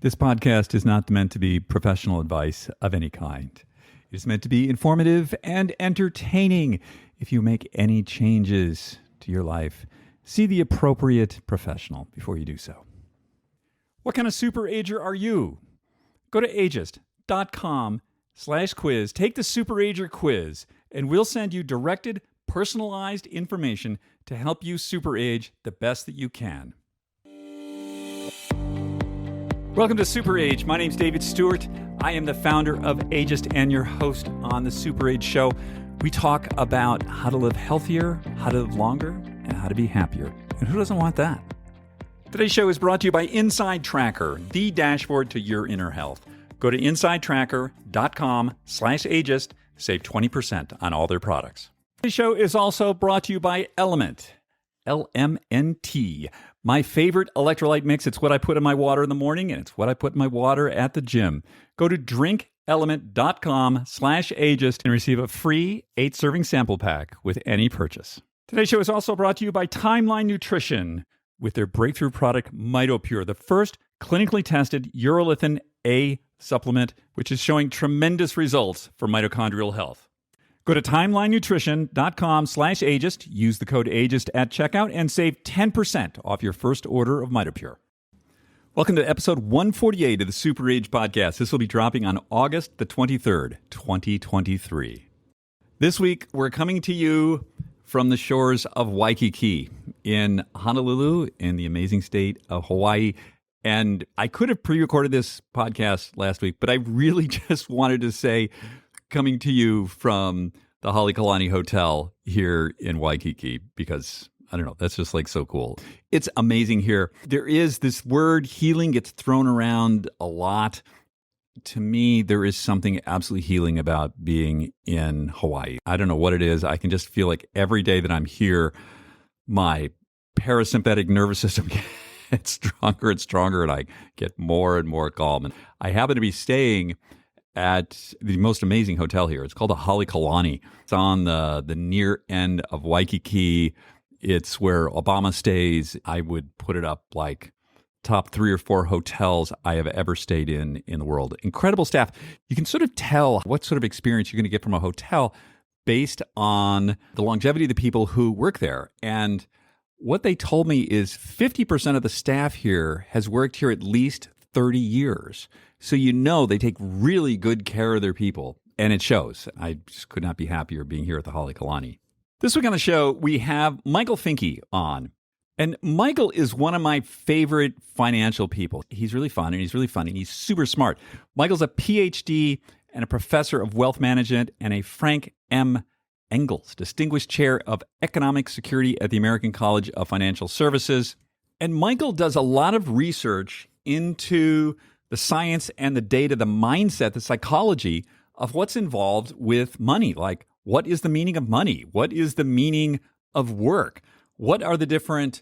This podcast is not meant to be professional advice of any kind. It is meant to be informative and entertaining. If you make any changes to your life, see the appropriate professional before you do so. What kind of superager are you? Go to ageist.com/quiz. Take the SuperAger quiz, and we'll send you directed, personalized information to help you superage the best that you can. Welcome to SuperAge. My name's David Stewart. I am the founder of Ageist and your host on the SuperAge show. We talk about how to live healthier, how to live longer, and how to be happier. And who doesn't want that? Today's show is brought to you by Inside Tracker, the dashboard to your inner health. Go to insidetracker.com/ageist. Save 20% on all their products. Today's show is also brought to you by Element, LMNT. My favorite electrolyte mix. It's what I put in my water in the morning, and it's what I put in my water at the gym. Go to drinkelement.com/ageist and receive a free 8-serving sample pack with any purchase. Today's show is also brought to you by Timeline Nutrition with their breakthrough product, MitoPure, the first clinically tested urolithin A supplement, which is showing tremendous results for mitochondrial health. Go to timelinenutrition.com/ageist, use the code ageist at checkout, and save 10% off your first order of MitoPure. Welcome to episode 148 of the SuperAge podcast. This will be dropping on August the 23rd, 2023. This week, we're coming to you from the shores of Waikiki in Honolulu in the amazing state of Hawaii. And I could have pre-recorded this podcast last week, but I really just wanted to say, coming to you from the Halekulani Hotel here in Waikiki, because I don't know, that's just like so cool. It's amazing here. There is this word healing gets thrown around a lot. To me, there is something absolutely healing about being in Hawaii. I don't know what it is. I can just feel like every day that I'm here, my parasympathetic nervous system gets stronger and stronger, and I get more and more calm. And I happen to be staying at the most amazing hotel here. It's called the Halekulani. It's on the near end of Waikiki. It's where Obama stays. I would put it up like top 3 or 4 hotels I have ever stayed in the world. Incredible staff. You can sort of tell what sort of experience you're going to get from a hotel based on the longevity of the people who work there. And what they told me is 50% of the staff here has worked here at least 30 years. So you know they take really good care of their people, and it shows. I just could not be happier being here at the Halekulani. This week on the show, we have Michael Finke on. And Michael is one of my favorite financial people. He's really fun, and he's really funny, and he's super smart. Michael's a Ph.D. and a professor of wealth management and a Frank M. Engle Distinguished Chair of Economic Security at the American College of Financial Services. And Michael does a lot of research into the science and the data, the mindset, the psychology of what's involved with money. Like, what is the meaning of money? What is the meaning of work? What are the different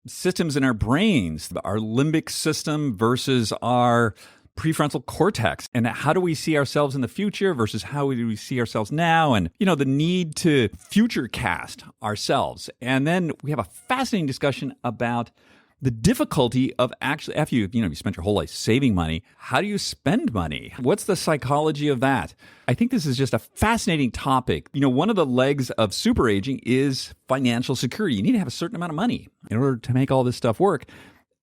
systems in our brains? Our limbic system versus our pre-frontal cortex. And how do we see ourselves in the future versus how do we see ourselves now? And, you know, the need to future cast ourselves. And then we have a fascinating discussion about the difficulty of actually, after you spent your whole life saving money, how do you spend money? What's the psychology of that? I think this is just a fascinating topic. You know, one of the legs of superaging is financial security. You need to have a certain amount of money in order to make all this stuff work.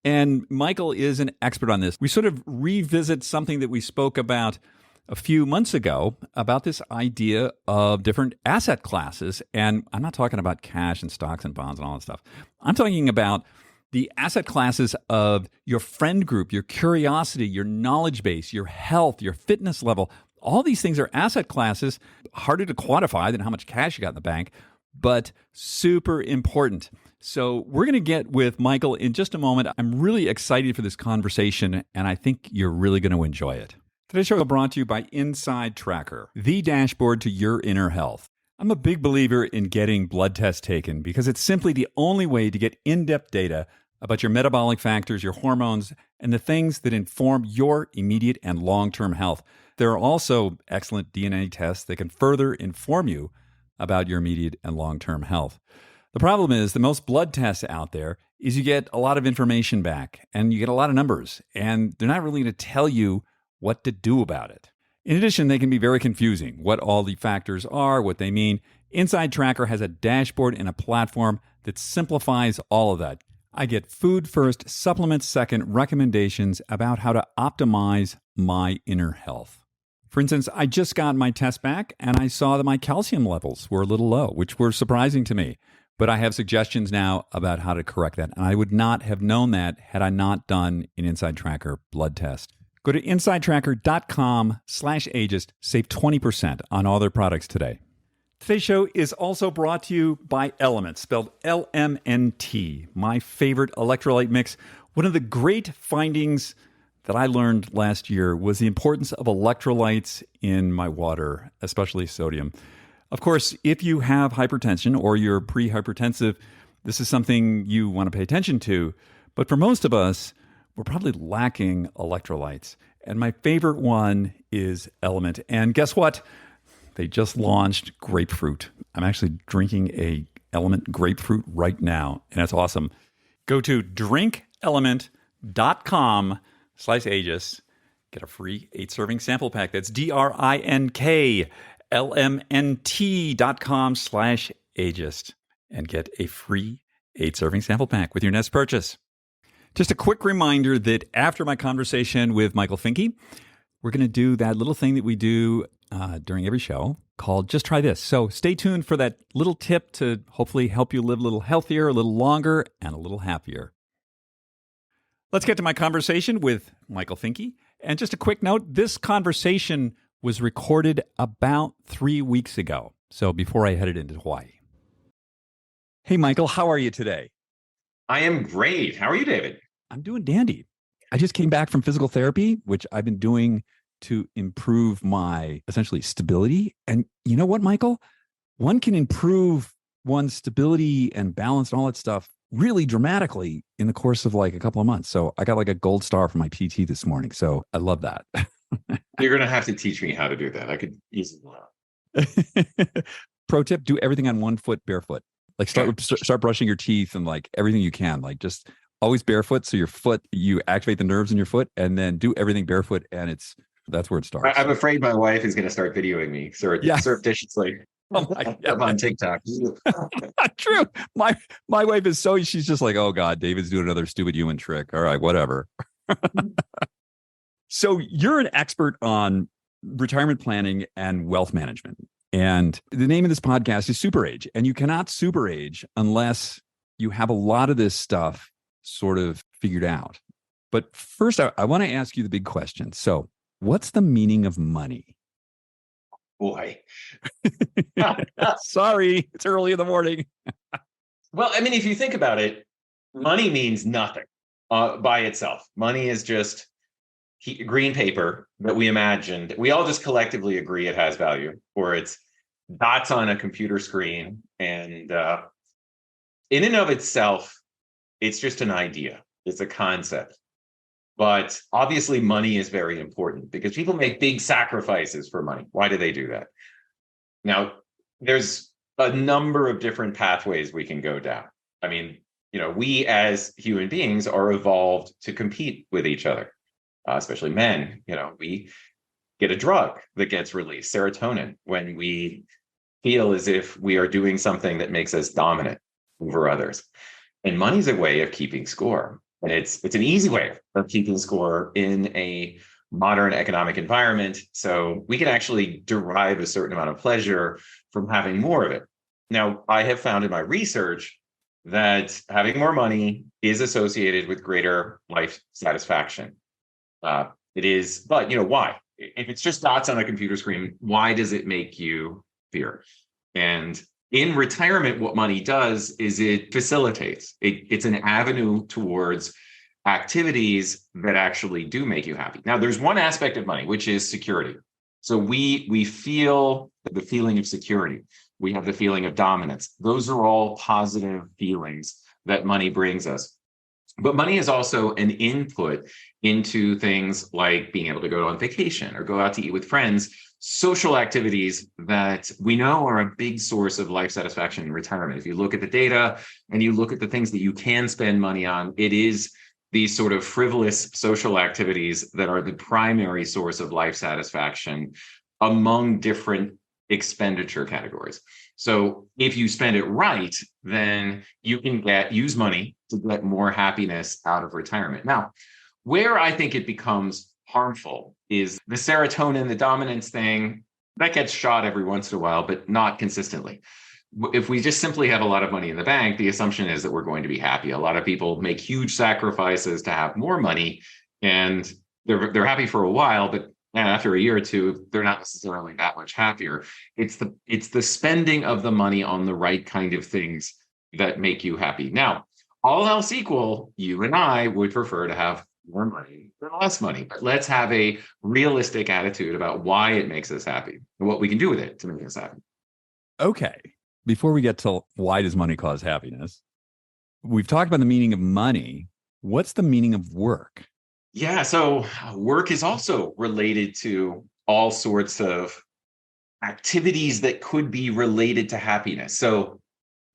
And Michael is an expert on this. We sort of revisit something that we spoke about a few months ago about this idea of different asset classes. And I'm not talking about cash and stocks and bonds and all that stuff. I'm talking about the asset classes of your friend group, your curiosity, your knowledge base, your health, your fitness level. All these things are asset classes, harder to quantify than how much cash you got in the bank, but super important. So we're going to get with Michael in just a moment. I'm really excited for this conversation, and I think you're really going to enjoy it. Today's show is brought to you by Inside Tracker, the dashboard to your inner health. I'm a big believer in getting blood tests taken because it's simply the only way to get in-depth data about your metabolic factors, your hormones, and the things that inform your immediate and long-term health. There are also excellent DNA tests that can further inform you about your immediate and long-term health. The problem is that most blood tests out there is you get a lot of information back and you get a lot of numbers, and they're not really going to tell you what to do about it. In addition, they can be very confusing, what all the factors are, what they mean. Inside Tracker has a dashboard and a platform that simplifies all of that. I get food first, supplements second, recommendations about how to optimize my inner health. For instance, I just got my test back and I saw that my calcium levels were a little low, which were surprising to me. But I have suggestions now about how to correct that. And I would not have known that had I not done an Inside Tracker blood test. Go to insidetracker.com/ageist. Save 20% on all their products today. Today's show is also brought to you by Element, spelled LMNT, my favorite electrolyte mix. One of the great findings that I learned last year was the importance of electrolytes in my water, especially sodium. Of course, if you have hypertension or you're pre-hypertensive, this is something you want to pay attention to. But for most of us, we're probably lacking electrolytes. And my favorite one is Element. And guess what? They just launched grapefruit. I'm actually drinking a Element grapefruit right now, and that's awesome. Go to drinkelement.com/ageist. Get a free 8-serving sample pack. That's DRINKLMNT.com/ageist. And get a free 8-serving sample pack with your next purchase. Just a quick reminder that after my conversation with Michael Finke, we're going to do that little thing that we do during every show called Just Try This. So stay tuned for that little tip to hopefully help you live a little healthier, a little longer, and a little happier. Let's get to my conversation with Michael Finke. And just a quick note, this conversation was recorded about 3 weeks ago, so before I headed into Hawaii. Hey, Michael, how are you today? I am great. How are you, David? I'm doing dandy. I just came back from physical therapy, which I've been doing to improve my essentially stability. And you know what, Michael? One can improve one's stability and balance and all that stuff really dramatically in the course of like a couple of months. So I got like a gold star from my PT this morning. So I love that. You're going to have to teach me how to do that. I could easily learn. Pro tip, do everything on one foot barefoot. Like start brushing your teeth and like everything you can. Like just always barefoot. So your foot, you activate the nerves in your foot, and then do everything barefoot. And that's where it starts. I'm afraid my wife is going to start videoing me surreptitiously. Oh my God. I'm on TikTok. True. My wife is she's just like, oh God, David's doing another stupid human trick. All right, whatever. So you're an expert on retirement planning and wealth management. And the name of this podcast is SuperAge. And you cannot SuperAge unless you have a lot of this stuff sort of figured out. But first, I want to ask you the big question. So what's the meaning of money? Boy. Sorry, it's early in the morning. Well, I mean, if you think about it, money means nothing by itself. Money is just green paper that we imagined. We all just collectively agree it has value, or it's dots on a computer screen. And in and of itself, it's just an idea. It's a concept. But obviously, money is very important because people make big sacrifices for money. Why do they do that? Now, there's a number of different pathways we can go down. I mean, we as human beings are evolved to compete with each other, especially men. We get a drug that gets released, serotonin, when we feel as if we are doing something that makes us dominant over others. And money's a way of keeping score. And it's an easy way of keeping score in a modern economic environment. So we can actually derive a certain amount of pleasure from having more of it. Now, I have found in my research that having more money is associated with greater life satisfaction. It is, but why? If it's just dots on a computer screen, why does it make you fear? And in retirement, what money does is it facilitates. It's an avenue towards activities that actually do make you happy. Now, there's one aspect of money, which is security. So we feel the feeling of security. We have the feeling of dominance. Those are all positive feelings that money brings us. But money is also an input into things like being able to go on vacation or go out to eat with friends, social activities that we know are a big source of life satisfaction in retirement. If you look at the data and you look at the things that you can spend money on, it is these sort of frivolous social activities that are the primary source of life satisfaction among different expenditure categories. So if you spend it right, then you can use money to get more happiness out of retirement. Now, where I think it becomes harmful is the serotonin, the dominance thing that gets shot every once in a while, but not consistently. If we just simply have a lot of money in the bank, the assumption is that we're going to be happy. A lot of people make huge sacrifices to have more money, and they're happy for a while, but after a year or two, they're not necessarily that much happier. It's the spending of the money on the right kind of things that make you happy. Now, all else equal, you and I would prefer to have more money than less money. But let's have a realistic attitude about why it makes us happy and what we can do with it to make us happy. Okay. Before we get to why does money cause happiness, we've talked about the meaning of money. What's the meaning of work? Yeah, so work is also related to all sorts of activities that could be related to happiness. So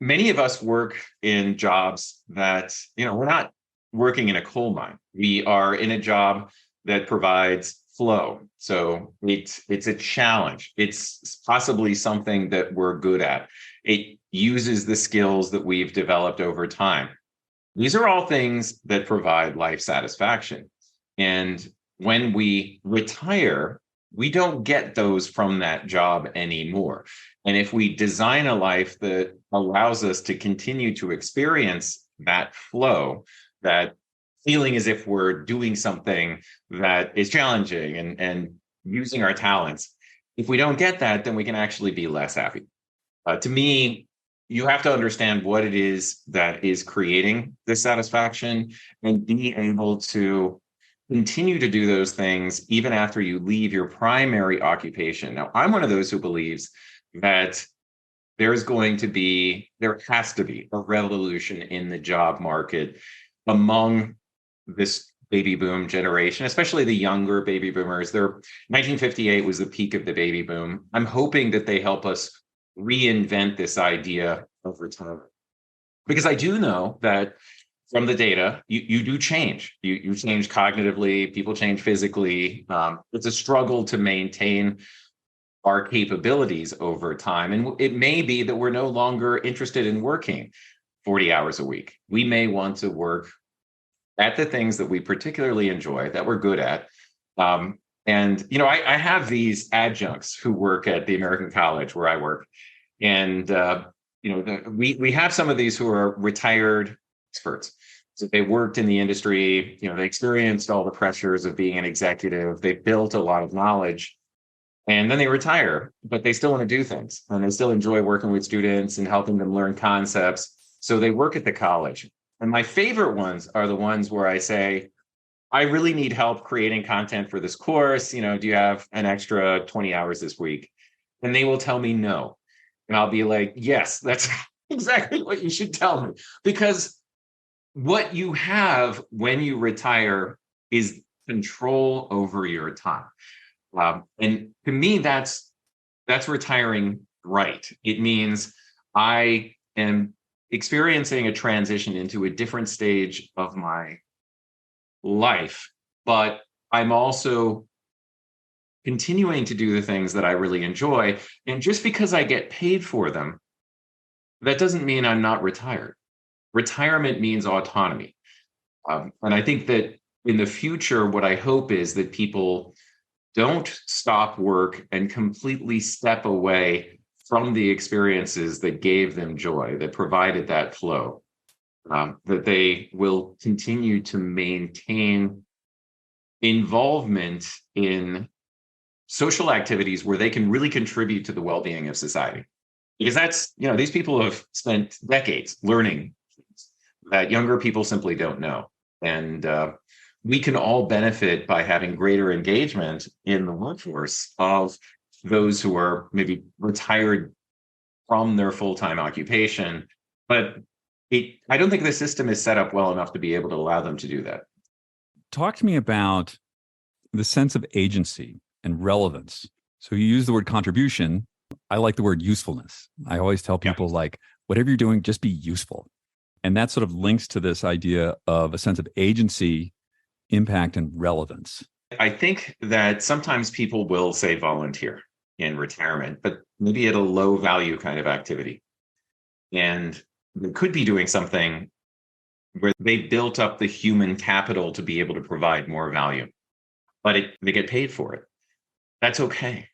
many of us work in jobs that, we're not working in a coal mine. We are in a job that provides flow. So it's a challenge. It's possibly something that we're good at. It uses the skills that we've developed over time. These are all things that provide life satisfaction. And when we retire, we don't get those from that job anymore. And if we design a life that allows us to continue to experience that flow, that feeling as if we're doing something that is challenging and using our talents, if we don't get that, then we can actually be less happy. To me, you have to understand what it is that is creating this satisfaction and be able to continue to do those things even after you leave your primary occupation. Now, I'm one of those who believes that there has to be a revolution in the job market among this baby boom generation, especially the younger baby boomers. 1958 was the peak of the baby boom. I'm hoping that they help us reinvent this idea of retirement. Because I do know that from the data, you do change. You change cognitively, people change physically. It's a struggle to maintain our capabilities over time. And it may be that we're no longer interested in working 40 hours a week. We may want to work at the things that we particularly enjoy, that we're good at. I have these adjuncts who work at the American College where I work. And, we have some of these who are retired experts. So they worked in the industry, they experienced all the pressures of being an executive. They built a lot of knowledge, and then they retire, but they still want to do things, and they still enjoy working with students and helping them learn concepts. So they work at the college. And my favorite ones are the ones where I say, I really need help creating content for this course. Do you have an extra 20 hours this week? And they will tell me no. And I'll be like, yes, that's exactly what you should tell me. Because what you have when you retire is control over your time. And to me, that's retiring right. It means I am experiencing a transition into a different stage of my life, but I'm also continuing to do the things that I really enjoy. And just because I get paid for them, that doesn't mean I'm not retired. Retirement means autonomy. And I think that in the future, what I hope is that people don't stop work and completely step away from the experiences that gave them joy, that provided that flow, that they will continue to maintain involvement in social activities where they can really contribute to the well-being of society. Because these people have spent decades learning things that younger people simply don't know. And we can all benefit by having greater engagement in the workforce of those who are maybe retired from their full-time occupation, but I don't think the system is set up well enough to be able to allow them to do that. Talk to me about the sense of agency and relevance. So you use the word contribution. I like the word usefulness. I always tell people like, whatever you're doing, just be useful. And that sort of links to this idea of a sense of agency, impact, and relevance. I think that sometimes people will say volunteer in retirement, but maybe at a low value kind of activity. And they could be doing something where they built up the human capital to be able to provide more value, but they get paid for it. That's okay.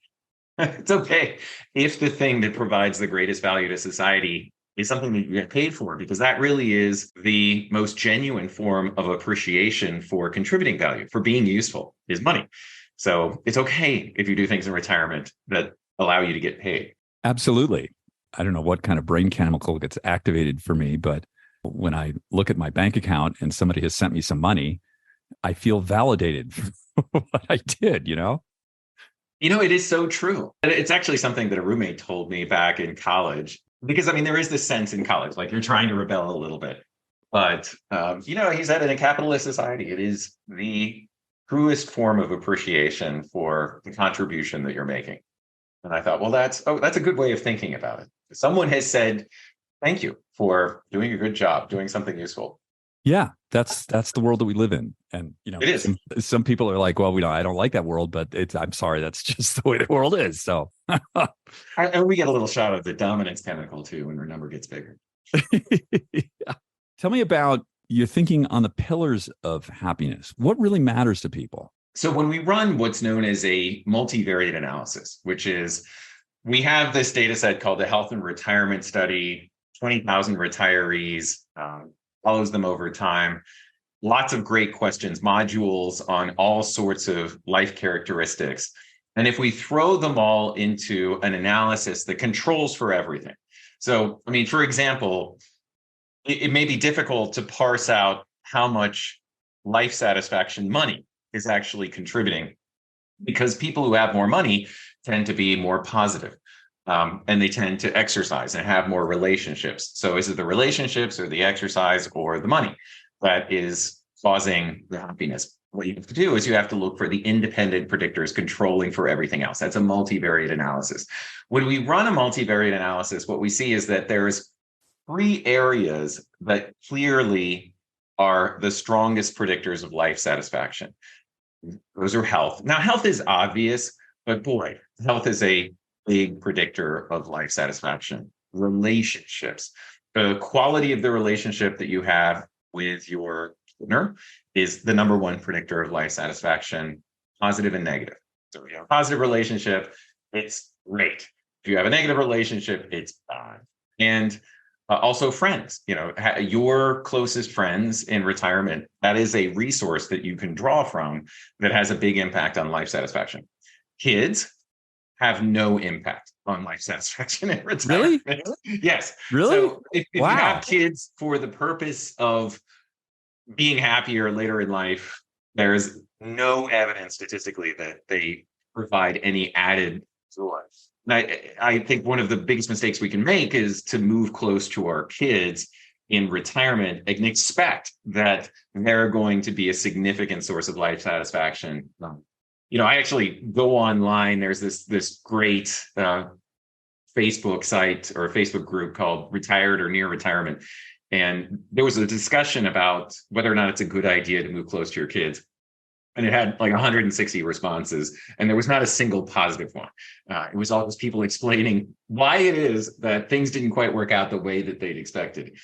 It's okay if the thing that provides the greatest value to society is something that you get paid for, because that really is the most genuine form of appreciation for contributing value, for being useful, is money. So it's okay if you do things in retirement that allow you to get paid. Absolutely. I don't know what kind of brain chemical gets activated for me, but when I look at my bank account and somebody has sent me some money, I feel validated for what I did, you know? It is so true. It's actually something that a roommate told me back in college, because there is this sense in college, like you're trying to rebel a little bit. But, he said in a capitalist society, it is the truest form of appreciation for the contribution that you're making. And I thought, well, that's a good way of thinking about it. Someone has said, thank you for doing a good job, doing something useful. Yeah, that's the world that we live in. And, it is. Some people are like, well, I don't like that world, but I'm sorry, that's just the way the world is. So and we get a little shot of the dominance chemical too when our number gets bigger. Yeah. Tell me about your thinking on the pillars of happiness. What really matters to people? So when we run what's known as a multivariate analysis, which is we have this data set called the Health and Retirement Study, 20,000 retirees, follows them over time. Lots of great questions, modules on all sorts of life characteristics. And if we throw them all into an analysis that controls for everything. So, for example, it may be difficult to parse out how much life satisfaction money is actually contributing, because people who have more money tend to be more positive. And they tend to exercise and have more relationships. So is it the relationships or the exercise or the money that is causing the happiness? What you have to do is you have to look for the independent predictors controlling for everything else. That's a multivariate analysis. When we run a multivariate analysis, what we see is that there's 3 areas that clearly are the strongest predictors of life satisfaction. Those are health. Now, health is obvious, but boy, health is a big predictor of life satisfaction. Relationships, the quality of the relationship that you have with your partner is the number one predictor of life satisfaction, positive and negative. So if you have a positive relationship, it's great. If you have a negative relationship, it's bad. And also friends, your closest friends in retirement, that is a resource that you can draw from that has a big impact on life satisfaction. Kids have no impact on life satisfaction in retirement. Really? Yes. Really? So if you have kids for the purpose of being happier later in life, there's no evidence statistically that they provide any added joy. And I think one of the biggest mistakes we can make is to move close to our kids in retirement and expect that they're going to be a significant source of life satisfaction. I actually go online. There's this great Facebook site or Facebook group called Retired or Near Retirement. And there was a discussion about whether or not it's a good idea to move close to your kids. And it had like 160 responses, and there was not a single positive one. It was all those people explaining why it is that things didn't quite work out the way that they'd expected.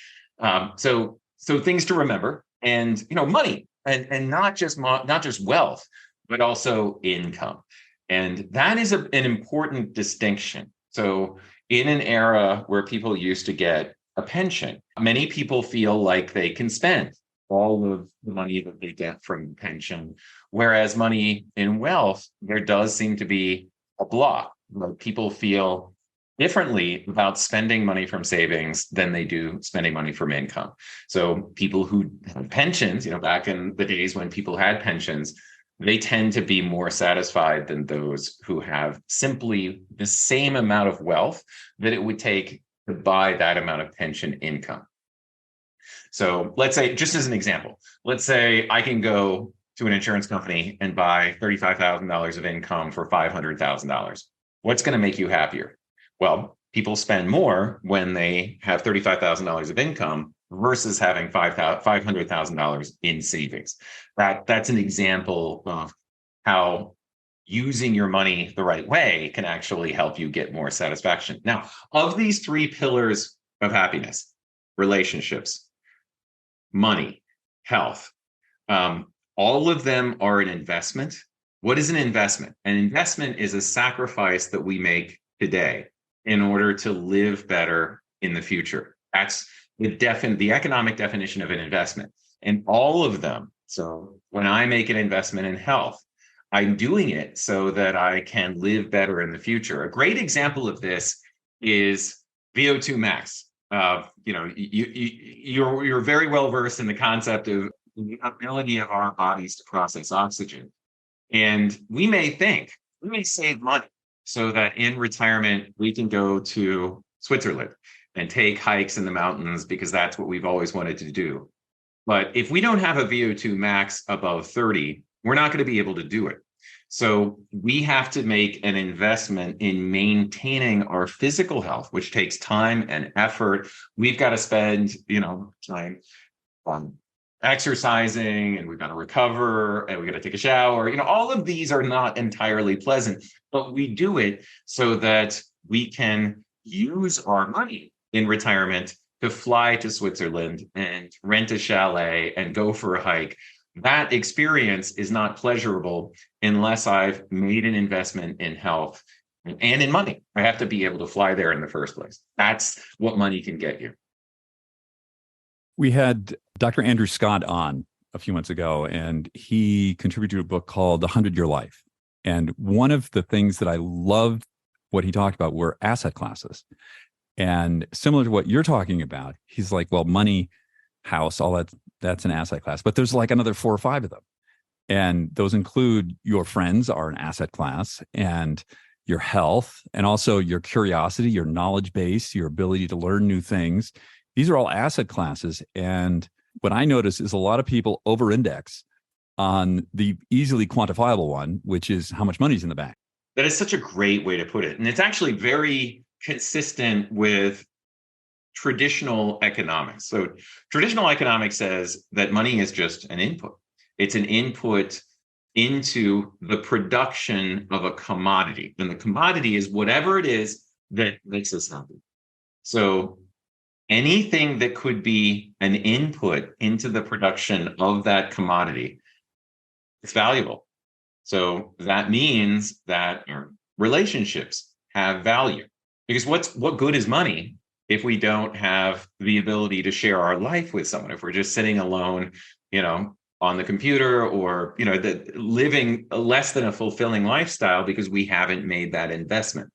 So things to remember, and money, and not just wealth, but also income. And that is an important distinction. So in an era where people used to get a pension, many people feel like they can spend all of the money that they get from pension, whereas money in wealth, there does seem to be a block. People feel differently about spending money from savings than they do spending money from income. So people who have pensions, back in the days when people had pensions, they tend to be more satisfied than those who have simply the same amount of wealth that it would take to buy that amount of pension income. So let's say, just as an example, let's say I can go to an insurance company and buy $35,000 of income for $500,000. What's going to make you happier? Well, people spend more when they have $35,000 of income versus having $500,000 in savings. That's an example of how using your money the right way can actually help you get more satisfaction. Now, of these three pillars of happiness, relationships, money, health, all of them are an investment. What is an investment? An investment is a sacrifice that we make today in order to live better in the future. That's the economic definition of an investment. And all of them. So when I make an investment in health, I'm doing it so that I can live better in the future. A great example of this is VO2 max. You're very well versed in the concept of the ability of our bodies to process oxygen. And we may save money so that in retirement, we can go to Switzerland and take hikes in the mountains because that's what we've always wanted to do. But if we don't have a VO2 max above 30, we're not going to be able to do it. So we have to make an investment in maintaining our physical health, which takes time and effort. We've got to spend, time on exercising, and we've got to recover, and we've got to take a shower. All of these are not entirely pleasant, but we do it so that we can use our money in retirement to fly to Switzerland and rent a chalet and go for a hike. That experience is not pleasurable unless I've made an investment in health and in money. I have to be able to fly there in the first place. That's what money can get you. We had Dr. Andrew Scott on a few months ago, and he contributed to a book called The 100-Year Life. And one of the things that I loved what he talked about were asset classes. And similar to what you're talking about, he's like, well, money, house, all that's an asset class. But there's like another 4 or 5 of them. And those include your friends are an asset class, and your health, and also your curiosity, your knowledge base, your ability to learn new things. These are all asset classes. And what I notice is a lot of people over-index on the easily quantifiable one, which is how much money's in the bank. That is such a great way to put it. And it's actually very consistent with traditional economics. So traditional economics says that money is just an input. It's an input into the production of a commodity. And the commodity is whatever it is that makes us happy. So anything that could be an input into the production of that commodity is valuable. So that means that our relationships have value. Because what good is money if we don't have the ability to share our life with someone? If we're just sitting alone, on the computer, or living less than a fulfilling lifestyle because we haven't made that investment.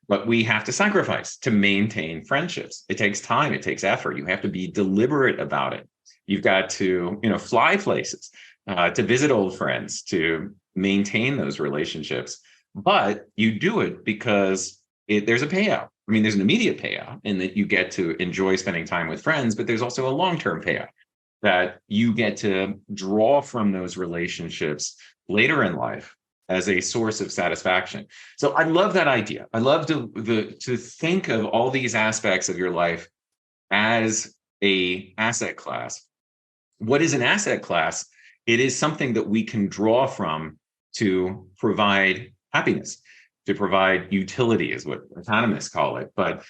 But we have to sacrifice to maintain friendships. It takes time, it takes effort. You have to be deliberate about it. You've got to, fly places to visit old friends, to maintain those relationships. But you do it because there's a payout. I mean, there's an immediate payout in that you get to enjoy spending time with friends, but there's also a long-term payout that you get to draw from those relationships later in life as a source of satisfaction. So I love that idea. I love to think of all these aspects of your life as an asset class. What is an asset class? It is something that we can draw from to provide happiness, to provide utility, is what economists call it. But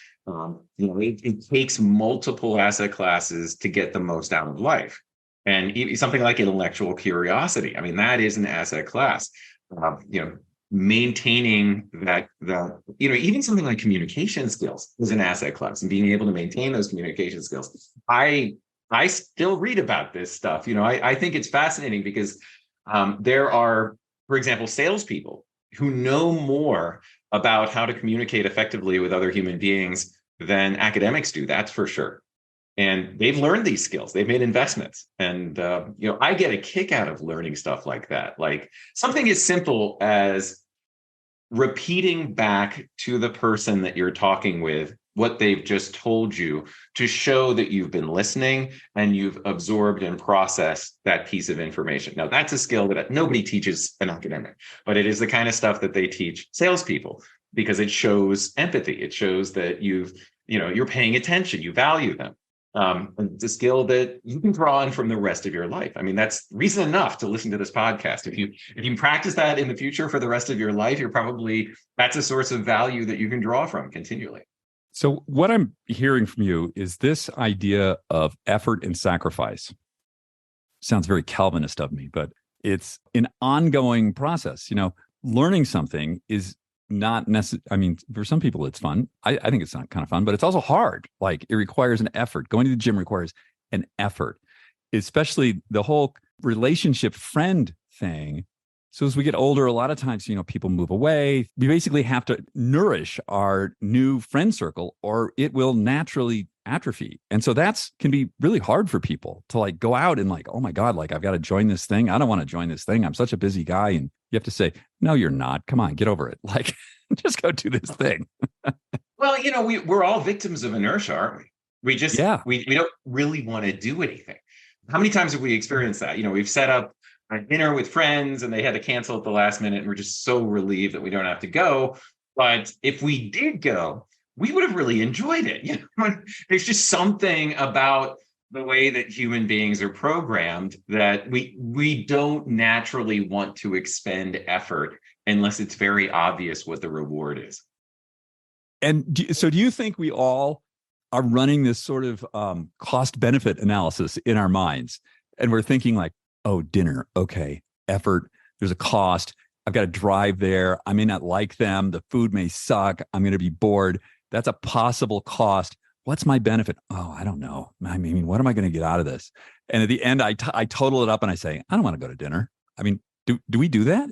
it takes multiple asset classes to get the most out of life. And something like intellectual curiosity, I mean, that is an asset class. Maintaining that, even something like communication skills is an asset class, and being able to maintain those communication skills. I still read about this stuff. I think it's fascinating because there are, for example, salespeople who know more about how to communicate effectively with other human beings than academics do. That's for sure. And they've learned these skills. They've made investments. And, I get a kick out of learning stuff like that. Like something as simple as repeating back to the person that you're talking with what they've just told you to show that you've been listening and you've absorbed and processed that piece of information. Now, that's a skill that nobody teaches an academic, but it is the kind of stuff that they teach salespeople because it shows empathy. It shows that you're paying attention, you value them. It's a skill that you can draw on from the rest of your life. I mean, that's reason enough to listen to this podcast. If you practice that in the future for the rest of your life, that's a source of value that you can draw from continually. So what I'm hearing from you is this idea of effort and sacrifice. Sounds very Calvinist of me, but it's an ongoing process. Learning something is not necessary. I mean, for some people it's fun. I think it's not kind of fun, but it's also hard. Like, it requires an effort. Going to the gym requires an effort, especially the whole relationship friend thing. So as we get older, a lot of times, people move away. We basically have to nourish our new friend circle or it will naturally atrophy. And so can be really hard for people to like go out and like, oh my God, like I've got to join this thing. I don't want to join this thing. I'm such a busy guy. And you have to say, no, you're not. Come on, get over it. Like, just go do this thing. Well, we're all victims of inertia, aren't we? We just, yeah. we don't really want to do anything. How many times have we experienced that? We've set up a dinner with friends and they had to cancel at the last minute and we're just so relieved that we don't have to go. But if we did go, we would have really enjoyed it. There's just something about the way that human beings are programmed that we don't naturally want to expend effort unless it's very obvious what the reward is. And do you think we all are running this sort of cost-benefit analysis in our minds? And we're thinking like, oh, dinner, okay, effort, there's a cost. I've got to drive there. I may not like them. The food may suck. I'm going to be bored. That's a possible cost. What's my benefit? Oh, I don't know. I mean, what am I going to get out of this? And at the end, I total it up and I say, I don't want to go to dinner. I mean, do we do that?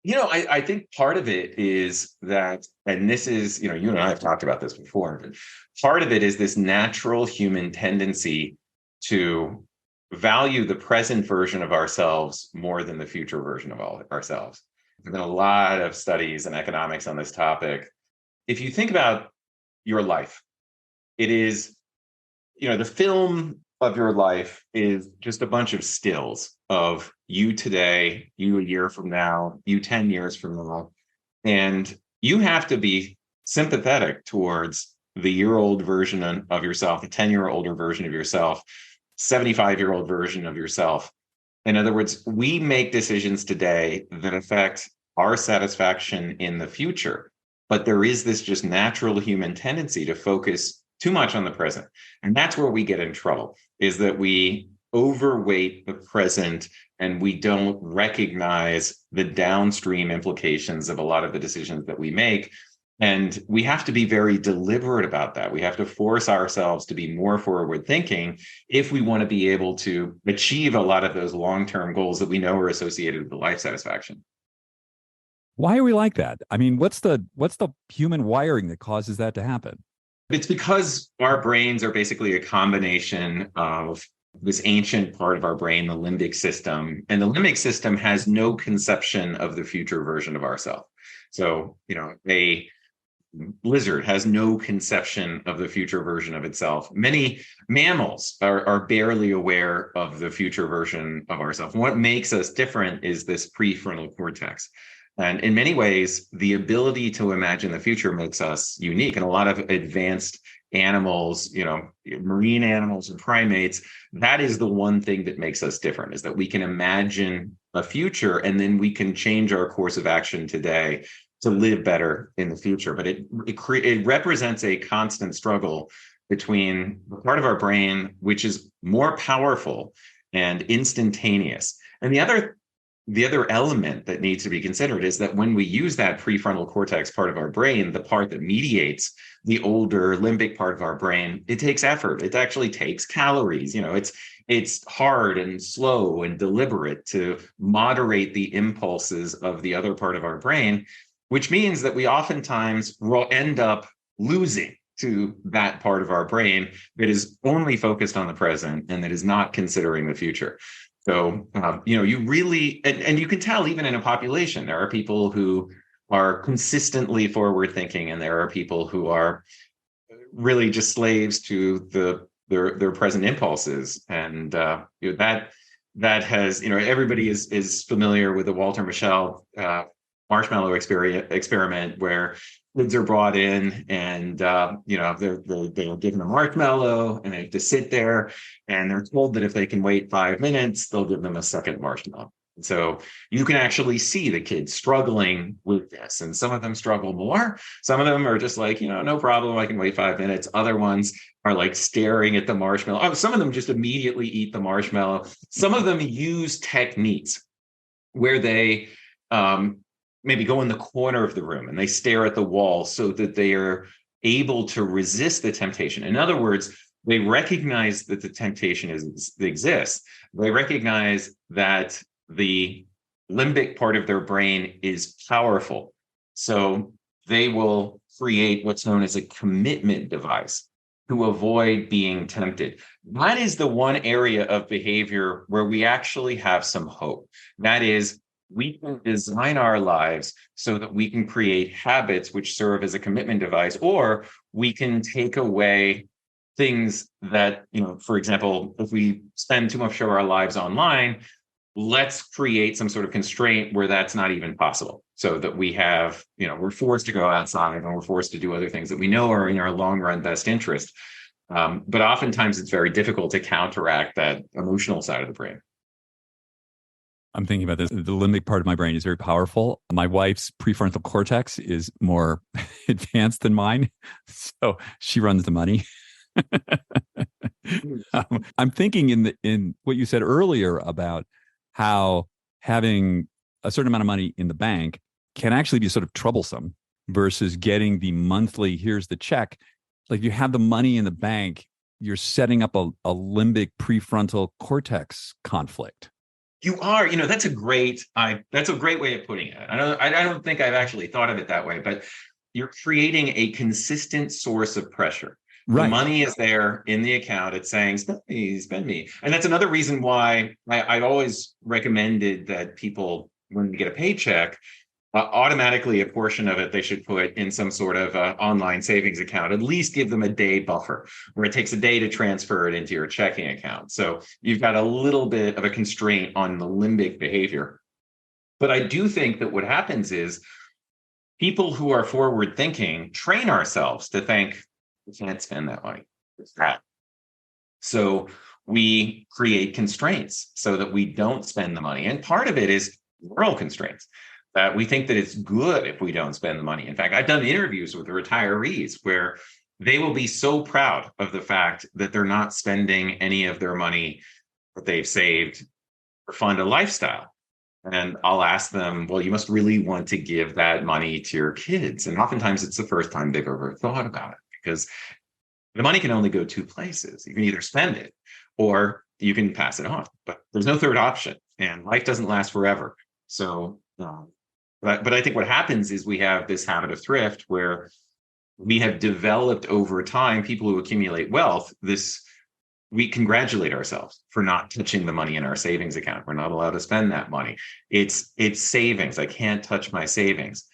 I think part of it is that, and this is, you and I have talked about this before, but part of it is this natural human tendency to value the present version of ourselves more than the future version of ourselves. There's been a lot of studies in economics on this topic. If you think about your life, it is, the film of your life is just a bunch of stills of you today, you a year from now, you 10 years from now. And you have to be sympathetic towards the year-old version of yourself, the 10-year-older version of yourself, 75-year-old version of yourself. In other words, we make decisions today that affect our satisfaction in the future. But there is this just natural human tendency to focus too much on the present. And that's where we get in trouble, is that we overweight the present and we don't recognize the downstream implications of a lot of the decisions that we make. And we have to be very deliberate about that. We have to force ourselves to be more forward thinking if we want to be able to achieve a lot of those long-term goals that we know are associated with life satisfaction. Why are we like that? I mean, what's the human wiring that causes that to happen? It's because our brains are basically a combination of this ancient part of our brain, the limbic system. And the limbic system has no conception of the future version of ourselves. So, a lizard has no conception of the future version of itself. Many mammals are barely aware of the future version of ourselves. And what makes us different is this prefrontal cortex. And in many ways, the ability to imagine the future makes us unique. And a lot of advanced animals, marine animals and primates, that is the one thing that makes us different, is that we can imagine a future and then we can change our course of action today to live better in the future. But it represents a constant struggle between the part of our brain which is more powerful and instantaneous. And the other element that needs to be considered is that when we use that prefrontal cortex part of our brain, the part that mediates the older limbic part of our brain, it takes effort. It actually takes calories. It's hard and slow and deliberate to moderate the impulses of the other part of our brain, which means that we oftentimes will end up losing to that part of our brain that is only focused on the present and that is not considering the future. So, you really, and you can tell even in a population, there are people who are consistently forward thinking and there are people who are really just slaves to their present impulses. And that has, everybody is familiar with the Walter Mischel marshmallow experiment, where kids are brought in and they're given a marshmallow and they have to sit there, and they're told that if they can wait 5 minutes, they'll give them a second marshmallow. So you can actually see the kids struggling with this, and some of them struggle more. Some of them are just like, no problem, I can wait 5 minutes. Other ones are like staring at the marshmallow. Oh, some of them just immediately eat the marshmallow. Some of them use techniques where they maybe go in the corner of the room and they stare at the wall so that they are able to resist the temptation. In other words, they recognize that the temptation exists. They recognize that the limbic part of their brain is powerful. So they will create what's known as a commitment device to avoid being tempted. That is the one area of behavior where we actually have some hope. That is, we can design our lives so that we can create habits which serve as a commitment device, or we can take away things that, for example, if we spend too much of our lives online, let's create some sort of constraint where that's not even possible, so that we have, we're forced to go outside and we're forced to do other things that we know are in our long run best interest. But oftentimes it's very difficult to counteract that emotional side of the brain. I'm thinking about this. The limbic part of my brain is very powerful. My wife's prefrontal cortex is more advanced than mine. So she runs the money. I'm thinking in what you said earlier about how having a certain amount of money in the bank can actually be sort of troublesome versus getting the monthly, here's the check. Like, you have the money in the bank, you're setting up a limbic prefrontal cortex conflict. You are, that's a great way of putting it. I don't think I've actually thought of it that way, but you're creating a consistent source of pressure. Right. The money is there in the account. It's saying, spend me, spend me. And that's another reason why I've always recommended that people, when they get a paycheck, automatically a portion of it they should put in some sort of online savings account. At least give them a day buffer where it takes a day to transfer it into your checking account. So you've got a little bit of a constraint on the limbic behavior. But I do think that what happens is people who are forward thinking train ourselves to think, we can't spend that money. It's that. So we create constraints so that we don't spend the money. And part of it is moral constraints. We think that it's good if we don't spend the money. In fact, I've done interviews with retirees where they will be so proud of the fact that they're not spending any of their money that they've saved to fund a lifestyle. And I'll ask them, well, you must really want to give that money to your kids. And oftentimes it's the first time they've ever thought about it, because the money can only go two places. You can either spend it or you can pass it on, but there's no third option, and life doesn't last forever. So, but I think what happens is we have this habit of thrift where we have developed over time, people who accumulate wealth, we congratulate ourselves for not touching the money in our savings account. We're not allowed to spend that money. It's savings. I can't touch my savings.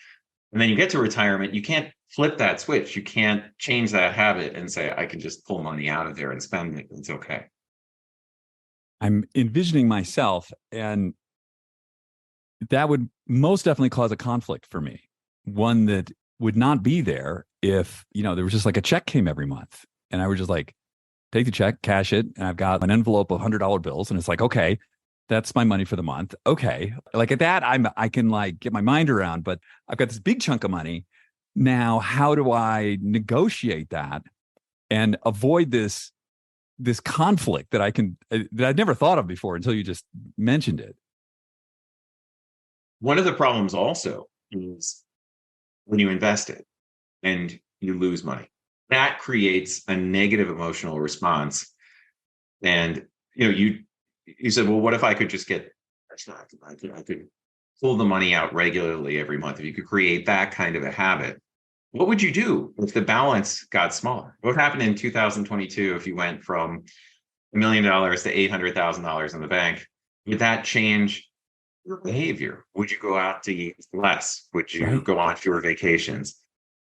And then you get to retirement, you can't flip that switch. You can't change that habit and say, I can just pull money out of there and spend it. It's okay. I'm envisioning myself, and that would most definitely cause a conflict for me. One that would not be there if, there was just like a check came every month and I would just like take the check, cash it, and I've got an envelope of $100 bills, and it's like, okay, that's my money for the month. Okay. Like at that, I can like get my mind around, but I've got this big chunk of money. Now, how do I negotiate that and avoid this conflict that that I'd never thought of before until you just mentioned it? One of the problems also is when you invest it and you lose money, that creates a negative emotional response. And, you said, well, what if I could just get, I could pull the money out regularly every month? If you could create that kind of a habit, what would you do if the balance got smaller? What happened in 2022 if you went from $1 million to $800,000 in the bank? Would that change your behavior? Would you go out to eat less? Would you go on fewer vacations?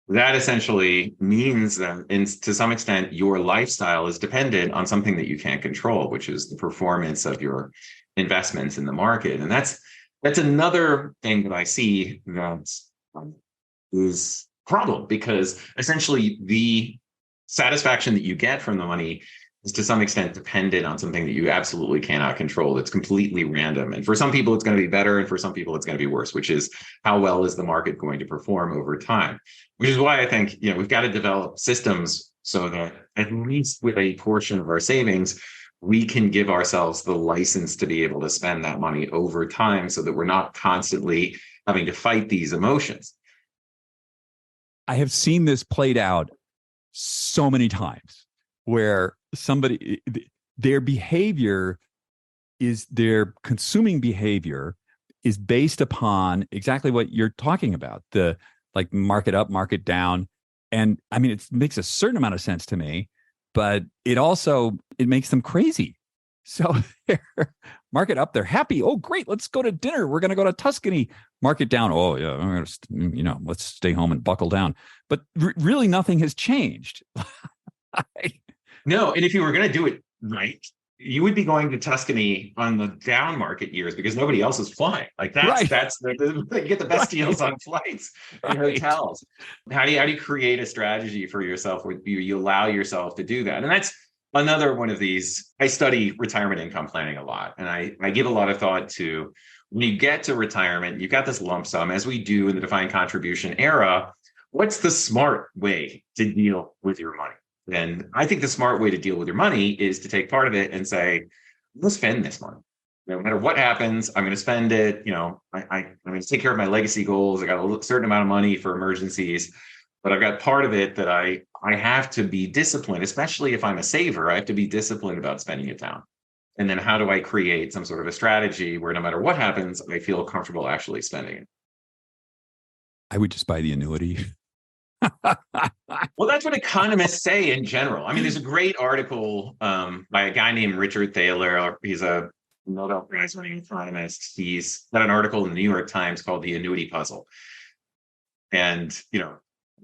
that essentially means that to some extent, your lifestyle is dependent on something that you can't control, which is the performance of your investments in the market. And that's another thing that I see that is a problem, because essentially the satisfaction that you get from the money is to some extent dependent on something that you absolutely cannot control. It's completely random. And for some people, it's going to be better. And for some people, it's going to be worse, which is how well is the market going to perform over time, which is why I think, we've got to develop systems so that at least with a portion of our savings, we can give ourselves the license to be able to spend that money over time so that we're not constantly having to fight these emotions. I have seen this played out so many times where their consuming behavior is based upon exactly what you're talking about, the like market up, market down. And I mean, it makes a certain amount of sense to me, but it makes them crazy. So they're market up, they're happy. Oh, great. Let's go to dinner. We're going to go to Tuscany. Market down. Oh yeah. I'm going to, let's stay home and buckle down. But really nothing has changed. No. And if you were going to do it right, you would be going to Tuscany on the down market years because nobody else is flying. Like that's you get the best deals on flights and hotels. How do you create a strategy for yourself where you allow yourself to do that? And that's another one of these. I study retirement income planning a lot, and I give a lot of thought to when you get to retirement, you've got this lump sum, as we do in the defined contribution era. What's the smart way to deal with your money? And I think the smart way to deal with your money is to take part of it and say, let's spend this money. No matter what happens, I'm going to spend it. I'm going to take care of my legacy goals. I got a certain amount of money for emergencies, but I've got part of it that I have to be disciplined, especially if I'm a saver. I have to be disciplined about spending it down. And then how do I create some sort of a strategy where no matter what happens, I feel comfortable actually spending it? I would just buy the annuity. Well, that's what economists say in general. I mean, there's a great article by a guy named Richard Thaler. He's a Nobel Prize winning economist. He's got an article in the New York Times called The Annuity Puzzle. And,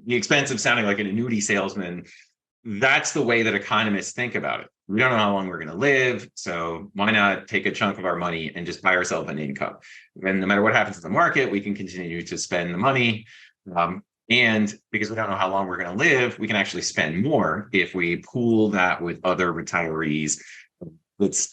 the expense of sounding like an annuity salesman, that's the way that economists think about it. We don't know how long we're going to live, so why not take a chunk of our money and just buy ourselves an income? And no matter what happens in the market, we can continue to spend the money. And because we don't know how long we're going to live, we can actually spend more if we pool that with other retirees. If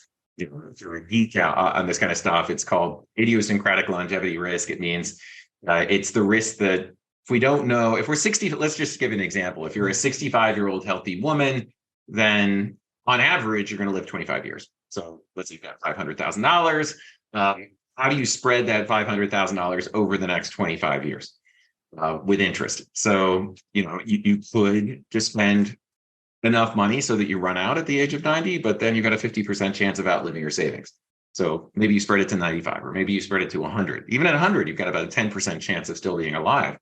you're a geek on this kind of stuff, it's called idiosyncratic longevity risk. It means it's the risk that if we don't know, if we're 60, let's just give an example. If you're a 65-year-old healthy woman, then on average, you're going to live 25 years. So let's say you've got $500,000. How do you spread that $500,000 over the next 25 years? With interest. So, you could just spend enough money so that you run out at the age of 90, but then you got a 50% chance of outliving your savings. So maybe you spread it to 95, or maybe you spread it to 100. Even at 100, you've got about a 10% chance of still being alive.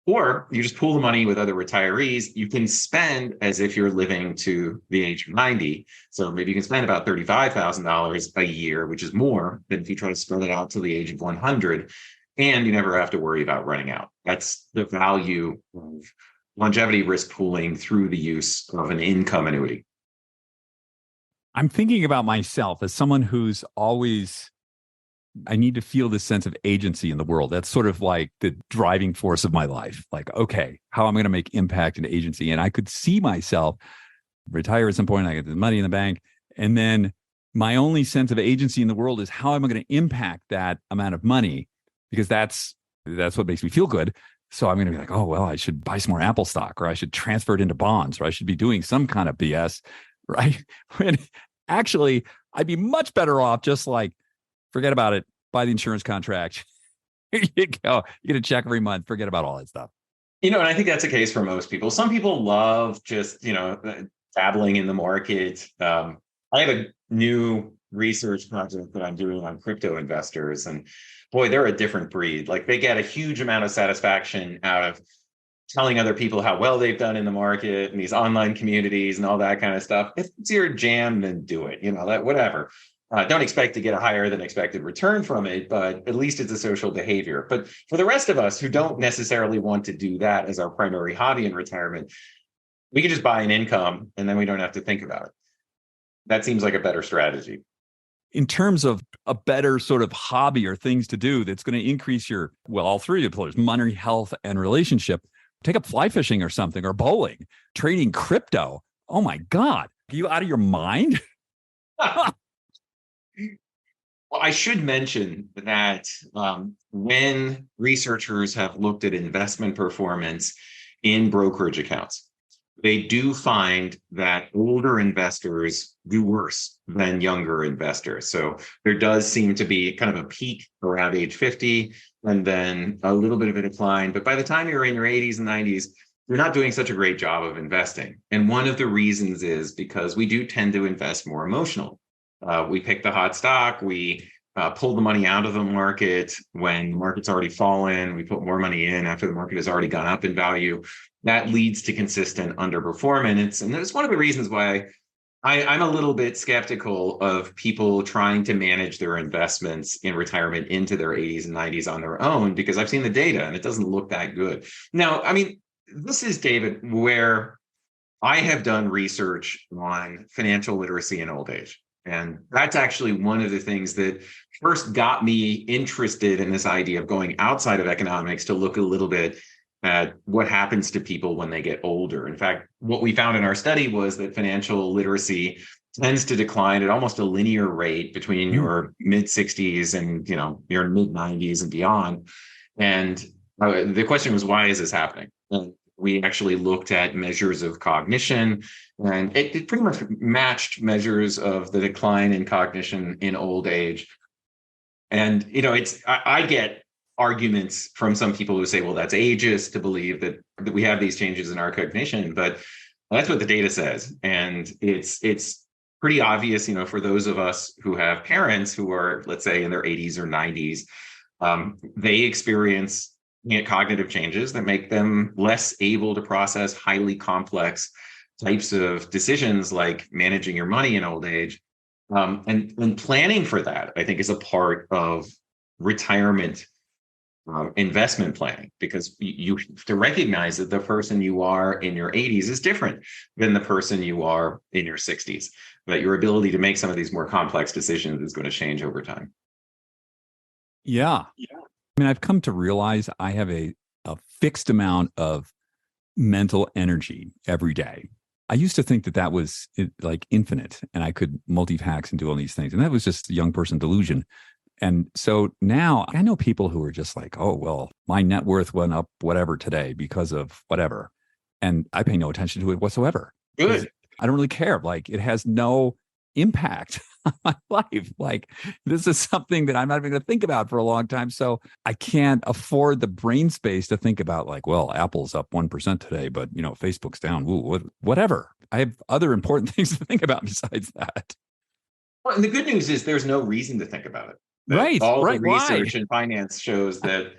Or you just pool the money with other retirees. You can spend as if you're living to the age of 90. So maybe you can spend about $35,000 a year, which is more than if you try to spread it out to the age of 100. And you never have to worry about running out. That's the value of longevity risk pooling through the use of an income annuity. I'm thinking about myself as someone who's I need to feel this sense of agency in the world. That's sort of like the driving force of my life. Like, okay, how am I going to make impact and agency? And I could see myself retire at some point. I get the money in the bank. And then my only sense of agency in the world is how am I going to impact that amount of money? Because that's what makes me feel good. So I'm going to be like, oh, well, I should buy some more Apple stock, or I should transfer it into bonds, or I should be doing some kind of BS, right? When actually, I'd be much better off just like, forget about it, buy the insurance contract. Here you go. You get a check every month. Forget about all that stuff. And I think that's the case for most people. Some people love just, dabbling in the market. I have a new research project that I'm doing on crypto investors, and boy, they're a different breed. Like, they get a huge amount of satisfaction out of telling other people how well they've done in the market and these online communities and all that kind of stuff. If it's your jam, then do it, whatever. Don't expect to get a higher than expected return from it, but at least it's a social behavior. But for the rest of us who don't necessarily want to do that as our primary hobby in retirement, we can just buy an income and then we don't have to think about it. That seems like a better strategy. In terms of a better sort of hobby or things to do that's going to increase your, well, all three of the pillars, money, health, and relationship, take up fly fishing or something, or bowling, trading crypto. Oh my God. Are you out of your mind? Well, I should mention that when researchers have looked at investment performance in brokerage accounts, they do find that older investors do worse than younger investors. So there does seem to be kind of a peak around age 50 and then a little bit of a decline. But by the time you're in your 80s and 90s, you're not doing such a great job of investing. And one of the reasons is because we do tend to invest more emotionally. We pick the hot stock, we pull the money out of the market when the market's already fallen, we put more money in after the market has already gone up in value. That leads to consistent underperformance. And that's one of the reasons why I'm a little bit skeptical of people trying to manage their investments in retirement into their 80s and 90s on their own, because I've seen the data and it doesn't look that good. Now, I mean, this is, David, where I have done research on financial literacy in old age. And that's actually one of the things that first got me interested in this idea of going outside of economics to look a little bit at what happens to people when they get older. In fact, what we found in our study was that financial literacy tends to decline at almost a linear rate between your mid 60s and your mid 90s and beyond. And the question was, why is this happening? And we actually looked at measures of cognition, and it pretty much matched measures of the decline in cognition in old age. And, I get arguments from some people who say, well, that's ageist to believe that we have these changes in our cognition, but that's what the data says. And it's pretty obvious, for those of us who have parents who are, let's say, in their 80s or 90s, they experience cognitive changes that make them less able to process highly complex types of decisions like managing your money in old age. And planning for that, I think, is a part of retirement investment planning, because you have to recognize that the person you are in your 80s is different than the person you are in your 60s, that your ability to make some of these more complex decisions is going to change over time. Yeah. I mean, I've come to realize I have a fixed amount of mental energy every day. I used to think that was like infinite and I could multitask and do all these things. And that was just a young person delusion. And so now I know people who are just like, oh, well, my net worth went up whatever today because of whatever. And I pay no attention to it whatsoever. Good. I don't really care. Like, it has no impact on my life. Like, this is something that I'm not even going to think about for a long time. So I can't afford the brain space to think about, like, well, Apple's up 1% today, but Facebook's down. Ooh, whatever. I have other important things to think about besides that. Well, and the good news is there's no reason to think about it. Right. All the research in finance shows that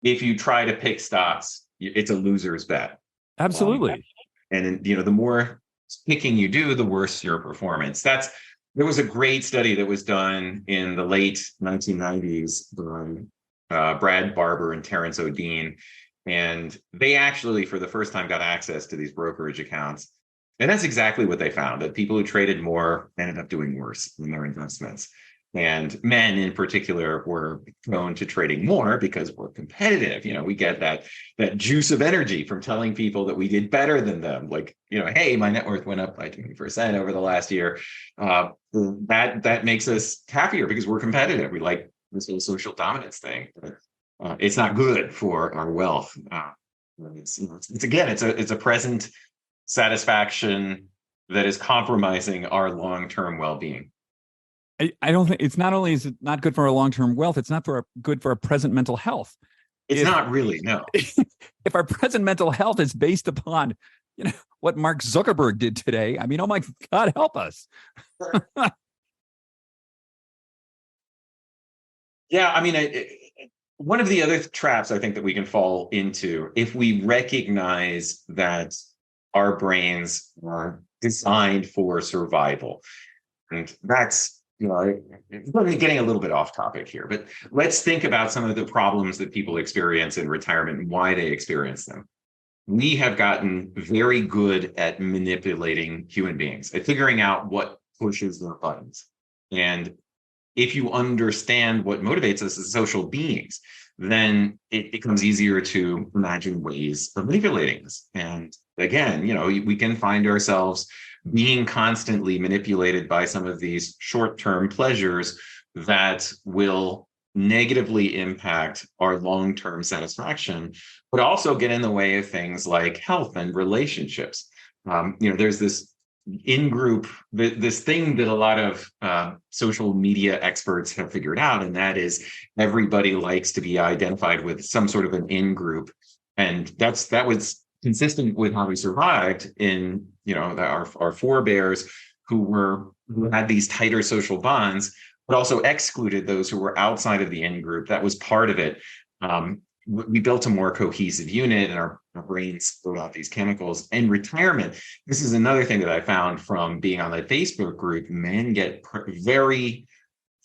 if you try to pick stocks, it's a loser's bet. Absolutely. And the more picking you do, the worse your performance. There was a great study that was done in the late 1990s by Brad Barber and Terrence O'Dean. And they actually, for the first time, got access to these brokerage accounts. And that's exactly what they found, that people who traded more ended up doing worse in their investments. And men in particular were prone to trading more because we're competitive. We get that juice of energy from telling people that we did better than them. Like, hey, my net worth went up by 20% over the last year. That makes us happier because we're competitive. We like this whole social dominance thing. It's not good for our wealth. It's a present satisfaction that is compromising our long-term well-being. I don't think it's not only is it not good for our long-term wealth, it's not good for our present mental health. It's not really, no. If our present mental health is based upon, what Mark Zuckerberg did today, I mean, oh my God, help us. Yeah, I mean, one of the other traps I think that we can fall into, if we recognize that our brains are designed for survival, and that's we're getting a little bit off topic here, but let's think about some of the problems that people experience in retirement and why they experience them. We have gotten very good at manipulating human beings, at figuring out what pushes their buttons. And if you understand what motivates us as social beings, then it becomes easier to imagine ways of manipulating us. And again, we can find ourselves being constantly manipulated by some of these short-term pleasures that will negatively impact our long-term satisfaction, but also get in the way of things like health and relationships. There's this in-group, this thing that a lot of social media experts have figured out, and that is everybody likes to be identified with some sort of an in-group. And that was consistent with how we survived in, our forebears who had these tighter social bonds, but also excluded those who were outside of the in-group. That was part of it. We built a more cohesive unit, and our brains throw out these chemicals. And retirement, this is another thing that I found from being on the Facebook group. Men get very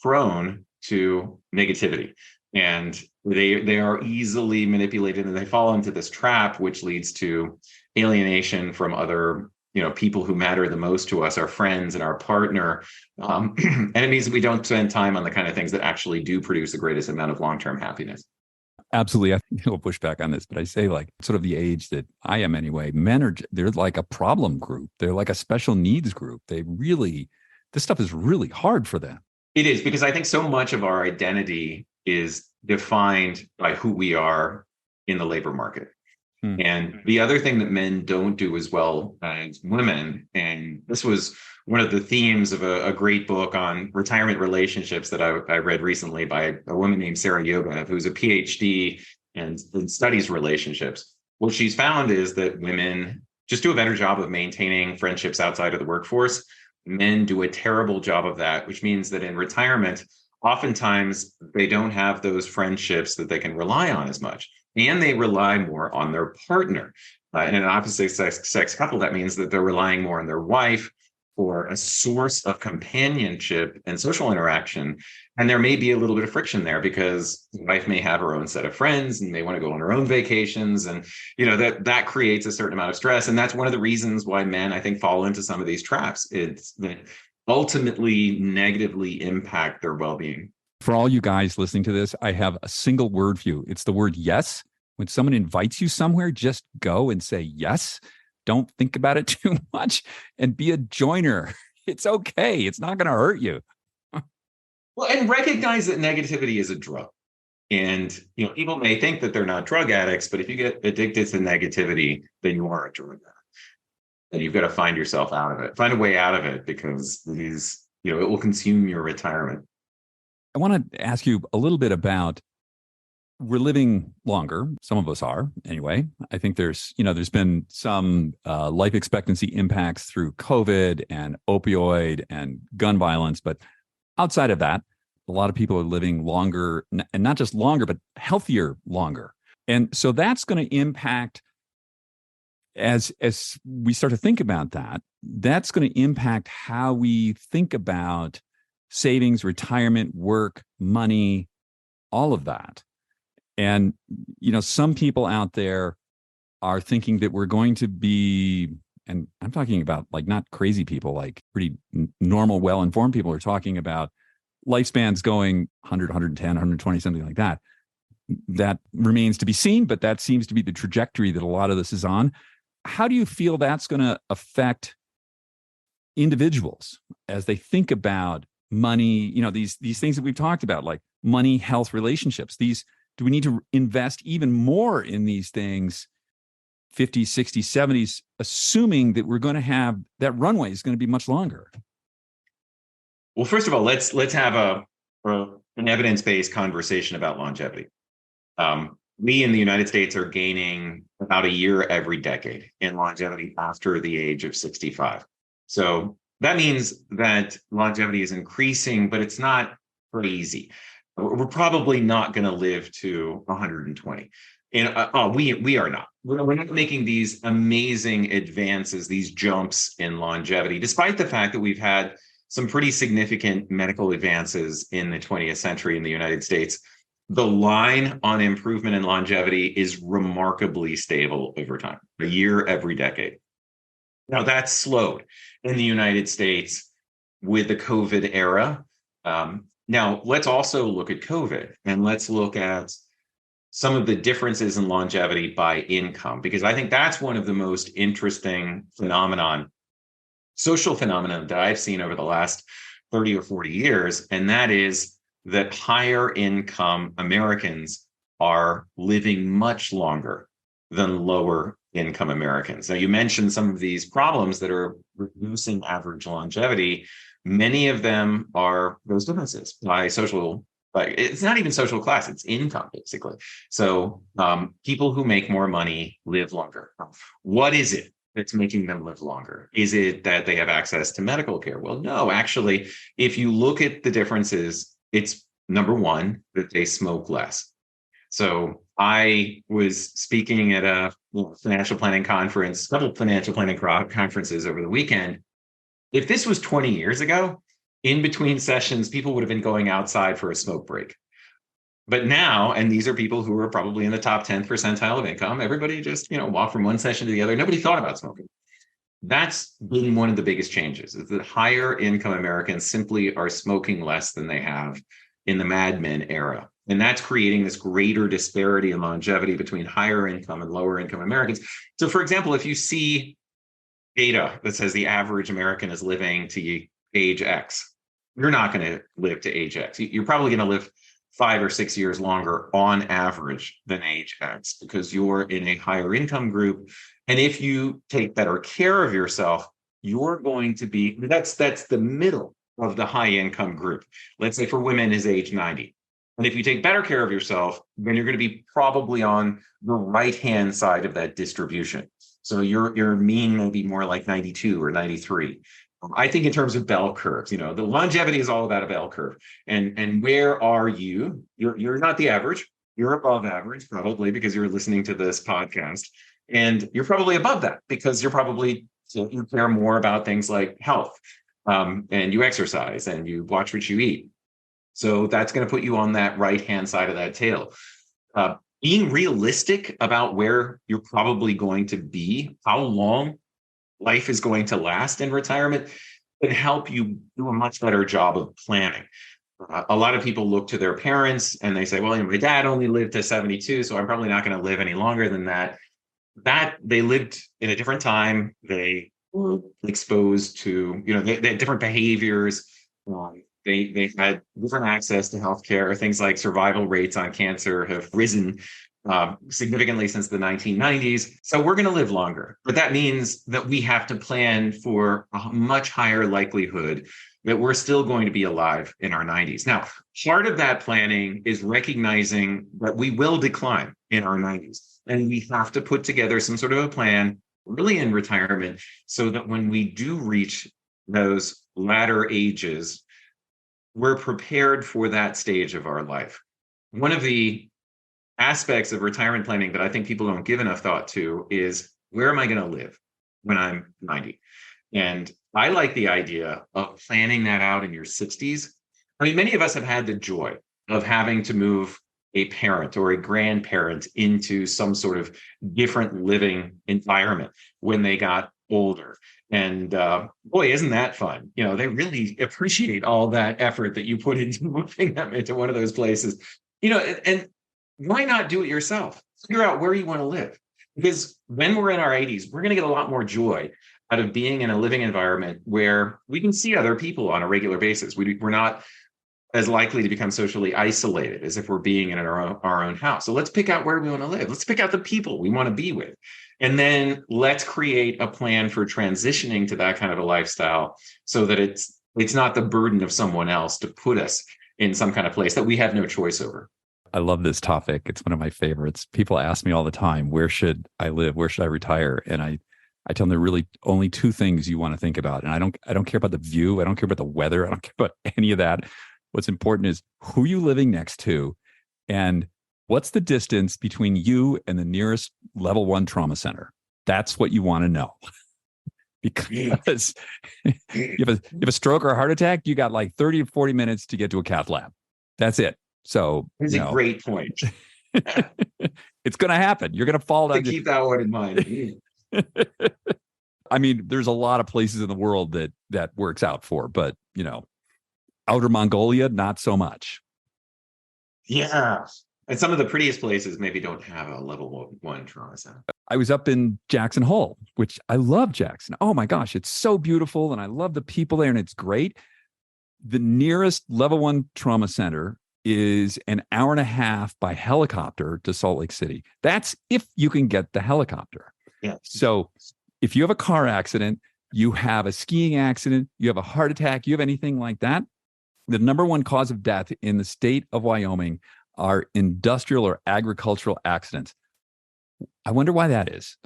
prone to negativity, and they are easily manipulated, and they fall into this trap, which leads to alienation from other people who matter the most to us, our friends and our partner. And it means that we don't spend time on the kind of things that actually do produce the greatest amount of long-term happiness. Absolutely. I think he'll push back on this, but I say, like, sort of the age that I am anyway, they're like a problem group. They're like a special needs group. This stuff is really hard for them. It is, because I think so much of our identity is defined by who we are in the labor market. And the other thing that men don't do as well as women, and this was one of the themes of a great book on retirement relationships that I read recently by a woman named Sarah Yoga, who's a Ph.D. and studies relationships. What she's found is that women just do a better job of maintaining friendships outside of the workforce. Men do a terrible job of that, which means that in retirement, oftentimes they don't have those friendships that they can rely on as much. And they rely more on their partner. In an opposite sex couple, that means that they're relying more on their wife for a source of companionship and social interaction. And there may be a little bit of friction there, because the wife may have her own set of friends and they want to go on her own vacations. And, that creates a certain amount of stress. And that's one of the reasons why men, I think, fall into some of these traps. It's that ultimately negatively impact their well-being. For all you guys listening to this, I have a single word for you. It's the word yes. When someone invites you somewhere, just go and say yes. Don't think about it too much and be a joiner. It's okay. It's not going to hurt you. Well, and recognize that negativity is a drug. And, people may think that they're not drug addicts, but if you get addicted to negativity, then you are a drug addict. And you've got to find yourself out of it. Find a way out of it, because it will consume your retirement. I want to ask you a little bit about, we're living longer. Some of us are anyway. I think there's been some life expectancy impacts through COVID and opioid and gun violence. But outside of that, a lot of people are living longer, and not just longer, but healthier longer. And so that's going to impact, as we start to think about that, that's going to impact how we think about savings, retirement, work, money, all of that. And, some people out there are thinking that we're going to be, and I'm talking about like not crazy people, like pretty normal, well-informed people are talking about lifespans going 100, 110, 120, something like that. That remains to be seen, but that seems to be the trajectory that a lot of this is on. How do you feel that's going to affect individuals as they think about money, these things that we've talked about, like money, health, relationships? Do we need to invest even more in these things, 50s, 60s, 70s, assuming that we're going to have, that runway is going to be much longer? Well, first of all, let's have an evidence-based conversation about longevity. We in the United States are gaining about a year every decade in longevity after the age of 65. So that means that longevity is increasing, but it's not crazy. We're probably not going to live to 120. And we are not. We're not making these amazing advances, these jumps in longevity, despite the fact that we've had some pretty significant medical advances in the 20th century in the United States, the line on improvement in longevity is remarkably stable over time, a year every decade. Now, that's slowed in the United States with the COVID era. Now, let's also look at COVID, and let's look at some of the differences in longevity by income, because I think that's one of the most interesting social phenomenon that I've seen over the last 30 or 40 years, and that is that higher income Americans are living much longer than lower income Americans. Now, you mentioned some of these problems that are reducing average longevity. Many of them are those differences by social, like it's not even social class, it's income, basically. So people who make more money live longer. What is it that's making them live longer? Is it that they have access to medical care? Well, no, actually, if you look at the differences, it's number one, that they smoke less. So I was speaking at a financial planning conference, a couple of financial planning conferences over the weekend. If this was 20 years ago, in between sessions, people would have been going outside for a smoke break. But now, and these are people who are probably in the top 10th percentile of income, everybody just, walk from one session to the other. Nobody thought about smoking. That's been one of the biggest changes, is that higher income Americans simply are smoking less than they have in the Mad Men era. And that's creating this greater disparity in longevity between higher income and lower income Americans. So, for example, if you see data that says the average American is living to age X, you're not going to live to age X. You're probably going to live 5 or 6 years longer on average than age X, because you're in a higher income group. And if you take better care of yourself, you're going to be, that's the middle of the high income group. Let's say for women is age 90. And if you take better care of yourself, then you're going to be probably on the right-hand side of that distribution. So your mean may be more like 92 or 93. I think in terms of bell curves, the longevity is all about a bell curve. And where are you? You're not the average. You're above average, probably because you're listening to this podcast. And you're probably above that because you care more about things like health, and you exercise and you watch what you eat. So that's going to put you on that right-hand side of that tail. Being realistic about where you're probably going to be, how long life is going to last in retirement, can help you do a much better job of planning. A lot of people look to their parents and they say, well, my dad only lived to 72, so I'm probably not going to live any longer than that. That they lived in a different time. They were exposed to, they had different behaviors. They had different access to healthcare. Things like survival rates on cancer have risen significantly since the 1990s. So we're going to live longer. But that means that we have to plan for a much higher likelihood that we're still going to be alive in our 90s. Now, part of that planning is recognizing that we will decline in our 90s. And we have to put together some sort of a plan early in retirement so that when we do reach those latter ages, we're prepared for that stage of our life. One of the aspects of retirement planning that I think people don't give enough thought to is, where am I going to live when I'm 90? And I like the idea of planning that out in your 60s. I mean, many of us have had the joy of having to move a parent or a grandparent into some sort of different living environment when they got older. And boy, isn't that fun? They really appreciate all that effort that you put into moving them into one of those places. And why not do it yourself? Figure out where you want to live. Because when we're in our 80s, we're going to get a lot more joy out of being in a living environment where we can see other people on a regular basis. We're not as likely to become socially isolated as if we're being in our own house. So let's pick out where we want to live. Let's pick out the people we want to be with. And then let's create a plan for transitioning to that kind of a lifestyle so that it's not the burden of someone else to put us in some kind of place that we have no choice over. I love this topic. It's one of my favorites. People ask me all the time, where should I live? Where should I retire? And I tell them there are really only two things you want to think about. And I don't care about the view. I don't care about the weather. I don't care about any of that. What's important is who are you living next to, and what's the distance between you and the nearest level 1 trauma center? That's what you want to know. because you have a stroke or a heart attack, you got like 30 to 40 minutes to get to a cath lab. That's it. So that's a great point. It's going to happen. You're going to fall down. Keep that one in mind. I mean, there's a lot of places in the world that works out for, but outer Mongolia, not so much. Yeah. And some of the prettiest places maybe don't have a level 1 trauma center. I was up in Jackson Hole, which I love Jackson. Oh my gosh, it's so beautiful. And I love the people there and it's great. The nearest level 1 trauma center is an hour and a half by helicopter to Salt Lake City. That's if you can get the helicopter. Yeah. So if you have a car accident, you have a skiing accident, you have a heart attack, you have anything like that, the number 1 cause of death in the state of Wyoming are industrial or agricultural accidents. I wonder why that is.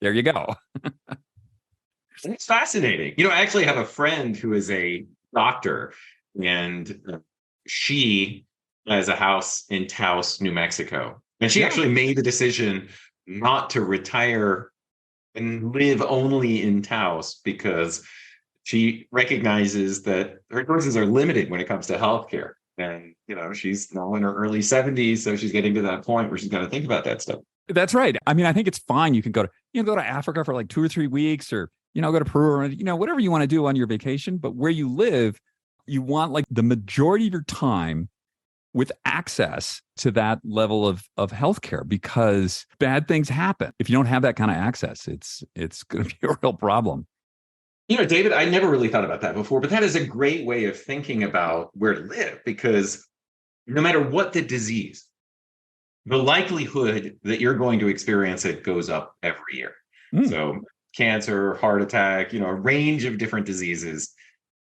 There you go. It's fascinating. I actually have a friend who is a doctor, and she has a house in Taos, New Mexico. And she actually made the decision not to retire and live only in Taos because she recognizes that her choices are limited when it comes to healthcare. And, she's now in her early 70s, so she's getting to that point where she's got to think about that stuff. That's right. I mean, I think it's fine. You can go to Africa for like 2 or 3 weeks, or, go to Peru, or, whatever you want to do on your vacation. But where you live, you want like the majority of your time with access to that level of healthcare, because bad things happen. If you don't have that kind of access, it's going to be a real problem. David, I never really thought about that before, but that is a great way of thinking about where to live, because no matter what the disease, the likelihood that you're going to experience it goes up every year. So cancer, heart attack, a range of different diseases.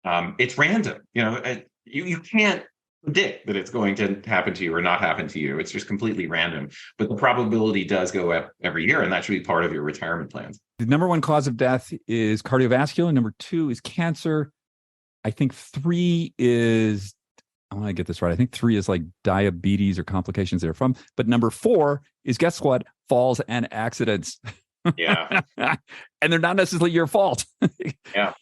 It's random. You can't predict that it's going to happen to you or not happen to you. It's just completely random. But the probability does go up every year, and that should be part of your retirement plans. The number 1 cause of death is cardiovascular. Number 2 is cancer. I think 3 is, I want to get this right, I think 3 is like diabetes or complications therefrom. But number 4 is, guess what? Falls and accidents. Yeah. And they're not necessarily your fault. Yeah.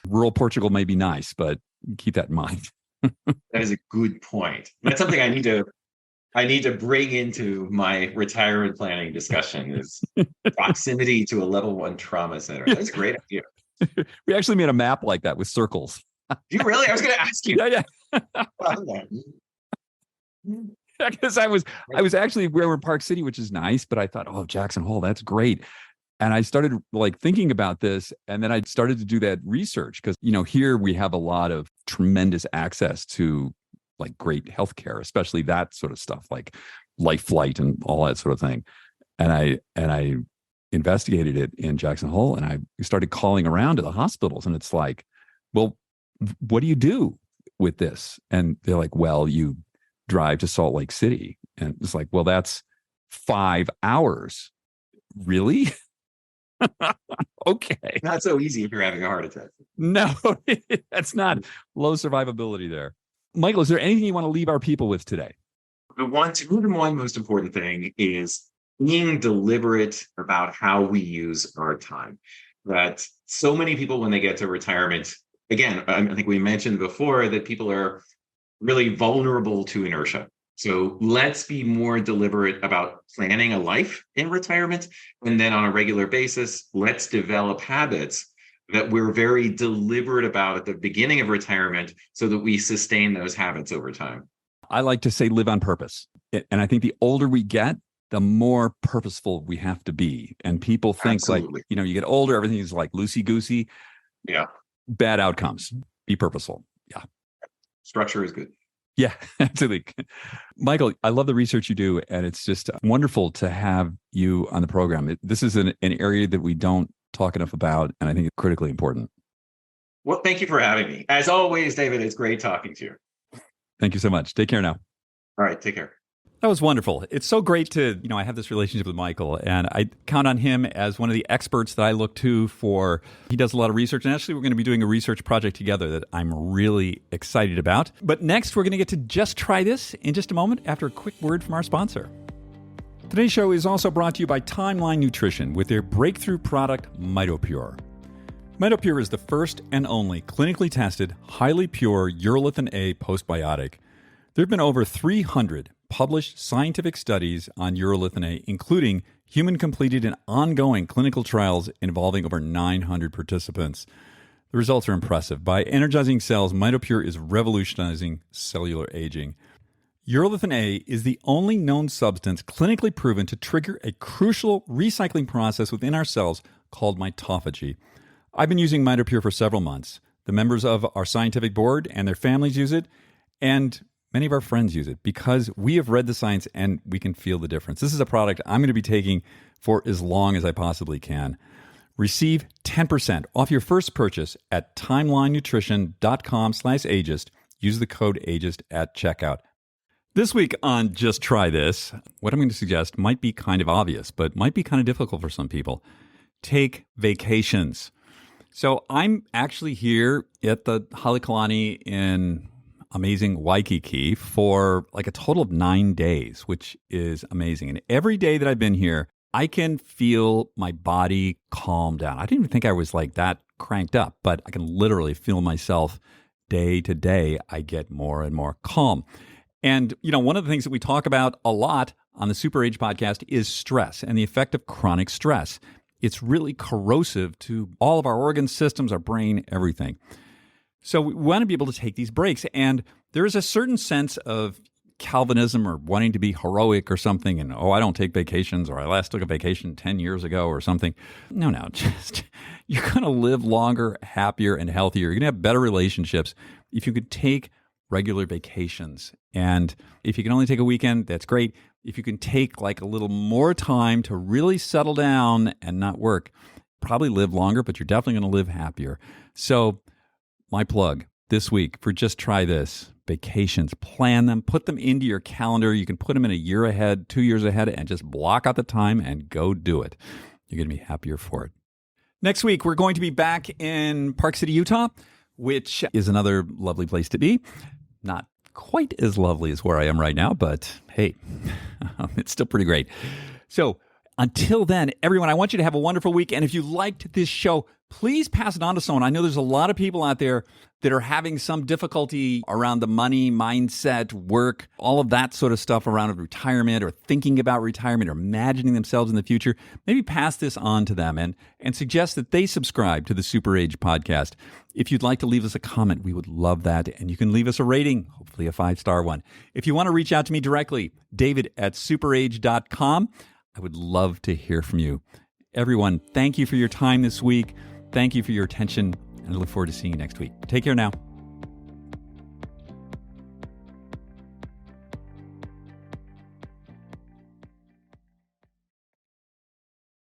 Rural Portugal may be nice, but keep that in mind. That is a good point. That's something I need to bring into my retirement planning discussion, is proximity to a level 1 trauma center. That's a great idea. We actually made a map like that with circles. You really? I was going to ask you. Yeah. Because I was actually, we were in Park City, which is nice, but I thought, oh, Jackson Hole, that's great. And I started like thinking about this, and then I started to do that research because, here we have a lot of tremendous access to like great healthcare, especially that sort of stuff, like life flight and all that sort of thing. And I investigated it in Jackson Hole, and I started calling around to the hospitals, and it's like, well, what do you do with this? And they're like, well, you drive to Salt Lake City. And it's like, well, that's 5 hours. Really? Okay. Not so easy if you're having a heart attack. No, that's not. Low survivability there. Michael, is there anything you want to leave our people with today? The one most important thing is being deliberate about how we use our time. That so many people, when they get to retirement, again, I think we mentioned before that people are really vulnerable to inertia. So let's be more deliberate about planning a life in retirement. And then on a regular basis, let's develop habits that we're very deliberate about at the beginning of retirement so that we sustain those habits over time. I like to say live on purpose. And I think the older we get, the more purposeful we have to be. And people think Absolutely. Like, you get older, everything is like loosey-goosey. Yeah. Bad outcomes. Be purposeful. Yeah. Structure is good. Yeah, absolutely. Michael, I love the research you do, and it's just wonderful to have you on the program. This is an area that we don't talk enough about, and I think it's critically important. Well, thank you for having me. As always, David, it's great talking to you. Thank you so much. Take care now. All right, take care. That was wonderful. It's so great to, I have this relationship with Michael, and I count on him as one of the experts that I look to for. He does a lot of research, and actually we're going to be doing a research project together that I'm really excited about. But next, we're going to get to Just Try This in just a moment after a quick word from our sponsor. Today's show is also brought to you by Timeline Nutrition with their breakthrough product, MitoPure. MitoPure is the first and only clinically tested, highly pure urolithin A postbiotic. There have been over 300 published scientific studies on urolithin A, including human-completed and ongoing clinical trials involving over 900 participants. The results are impressive. By energizing cells, MitoPure is revolutionizing cellular aging. Urolithin A is the only known substance clinically proven to trigger a crucial recycling process within our cells called mitophagy. I've been using MitoPure for several months. The members of our scientific board and their families use it, and many of our friends use it because we have read the science and we can feel the difference. This is a product I'm going to be taking for as long as I possibly can. Receive 10% off your first purchase at timelinenutrition.com/ageist. Use the code ageist at checkout. This week on Just Try This, what I'm going to suggest might be kind of obvious, but might be kind of difficult for some people. Take vacations. So I'm actually here at the Halekulani in amazing Waikiki for like a total of 9 days, which is amazing. And every day that I've been here, I can feel my body calm down. I didn't even think I was like that cranked up, but I can literally feel myself day to day. I get more and more calm. And, you know, one of the things that we talk about a lot on the SuperAge podcast is stress and the effect of chronic stress. It's really corrosive to all of our organ systems, our brain, everything. So we want to be able to take these breaks. And there is a certain sense of Calvinism or wanting to be heroic or something. And, I don't take vacations, or I last took a vacation 10 years ago or something. No, just you're going to live longer, happier, and healthier. You're going to have better relationships if you could take regular vacations. And if you can only take a weekend, that's great. If you can take like a little more time to really settle down and not work, probably live longer, but you're definitely going to live happier. So my plug this week for Just Try This, vacations, plan them, put them into your calendar. You can put them in a year ahead, 2 years ahead, and just block out the time and go do it. You're going to be happier for it. Next week, we're going to be back in Park City, Utah, which is another lovely place to be. Not quite as lovely as where I am right now, but hey, it's still pretty great. So until then, everyone, I want you to have a wonderful week. And if you liked this show, please pass it on to someone. I know there's a lot of people out there that are having some difficulty around the money, mindset, work, all of that sort of stuff around retirement or thinking about retirement or imagining themselves in the future. Maybe pass this on to them and suggest that they subscribe to the SuperAge podcast. If you'd like to leave us a comment, we would love that. And you can leave us a rating, hopefully a 5-star one. If you want to reach out to me directly, david@superage.com. I would love to hear from you. Everyone, thank you for your time this week. Thank you for your attention, and I look forward to seeing you next week. Take care now.